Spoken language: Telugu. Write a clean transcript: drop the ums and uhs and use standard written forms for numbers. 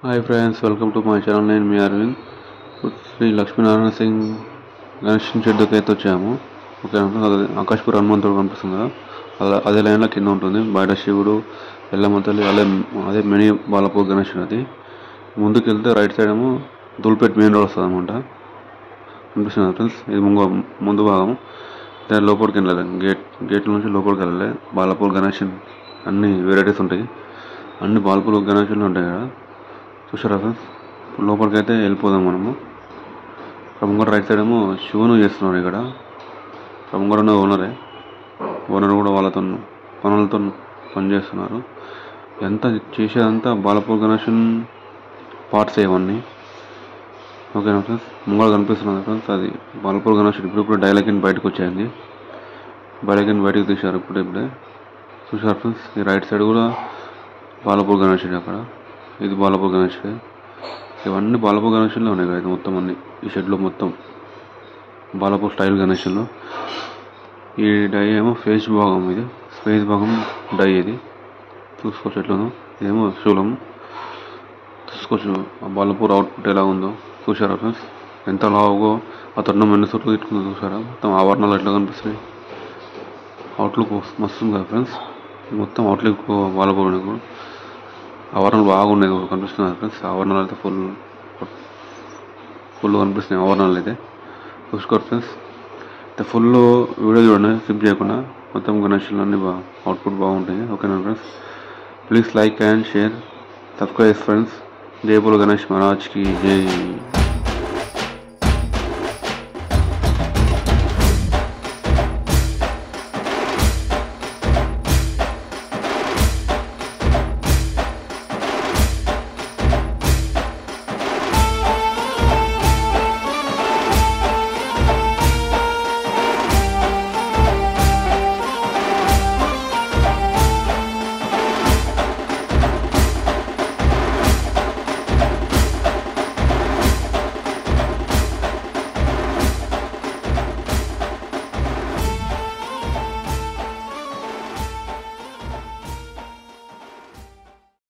Hi friends, welcome to my channel. నేను మీ అరవింద్. శ్రీ లక్ష్మీనారాయణ సింగ్ గణేష్ షెడ్కి అయితే వచ్చాము. ఓకే, ఆకాశపూర్ హనుమంతుడు కనిపిస్తుంది కదా, అదే లైన్లో కింద ఉంటుంది. బయట శివుడు, ఎల్లమ్మ తల్లి, అదే మినీ బాలపూర్ గణేష్. అది ముందుకు వెళ్తే రైట్ సైడ్ ఏమో దుల్పేట్ మెయిన్ రోడ్ వస్తుంది అనమాట. కనిపిస్తుంది ఫ్రెండ్స్, ఇది ముందు భాగం. దాని లోపలికి వెళ్ళాలి, గేట్ నుంచి లోపలికి వెళ్ళాలి. బాలపూర్ గణేష్ అన్ని వెరైటీస్ ఉంటాయి, అన్ని బాలపూర్ గణేషులు ఉంటాయి కదా. చూసారా ఫ్రెండ్స్, లోపలికి అయితే వెళ్ళిపోదాం మనము. ముంగర రైట్ సైడ్ ఏమో శివును చేస్తున్నారు. ఇక్కడ ముంగర ఉన్న ఓనర్ కూడా వాళ్ళతో పనులతో పనిచేస్తున్నారు. ఎంత చేసేదంతా బాలపూర్ గణేషన్ పార్ట్స్ ఇవన్నీ. ఓకేనా ఫ్రెండ్స్, ముంగర కనిపిస్తున్నారు ఫ్రెండ్స్, అది బాలపూర్ గణేషన్. ఇప్పుడు డైలాగిన్ బయటకు వచ్చాయండి, బయటకు తీశారు ఇప్పుడే. చూసారు ఫ్రెండ్స్, ఈ రైట్ సైడ్ కూడా బాలపూర్ గణేషన్. అక్కడ ఇది బాలపూర్ గణేష్. ఇవన్నీ బాలపూర్ గణేషన్లో ఉన్నాయి కదా, ఇది మొత్తం అన్ని ఈ షెడ్లో మొత్తం బాలపూర్ స్టైల్ గణేషన్లో. ఈ డై ఏమో ఫేస్ భాగం, ఇది స్పేస్ భాగం డై. ఇది చూసుకోవచ్చు ఎట్లనో, ఇదేమో శూలం. చూసుకోవచ్చు ఆ బాలపూర్ అవుట్పుట్ ఎలా ఉందో. చూసారా ఫ్రెండ్స్, ఎంత లావుగో ఆ తొండం ఎన్ని సూట్లు తిట్టుకుందో. చూసారా మొత్తం ఆవరణాలు ఎట్లా కనిపిస్తాయి. అవుట్లుక్ మస్తు ఉంది కదా ఫ్రెండ్స్, మొత్తం అవుట్లుక్ బాలపూర్ ఆవరణలు బాగున్నాయి కనిపిస్తున్నాయి ఫ్రెండ్స్. ఆవరణలు అయితే ఫుల్ కనిపిస్తున్నాయి ఆవరణలు అయితే. చూసుకోరు ఫ్రెండ్స్, అయితే ఫుల్ వీడియో చూడండి, స్కిప్ చేయకుండా. మొత్తం గణేషులు అన్నీ అవుట్పుట్ బాగుంటాయి. ఓకేనా friends, please like and share, subscribe friends. జై బోలో గణేష్ మహారాజ్కి జై.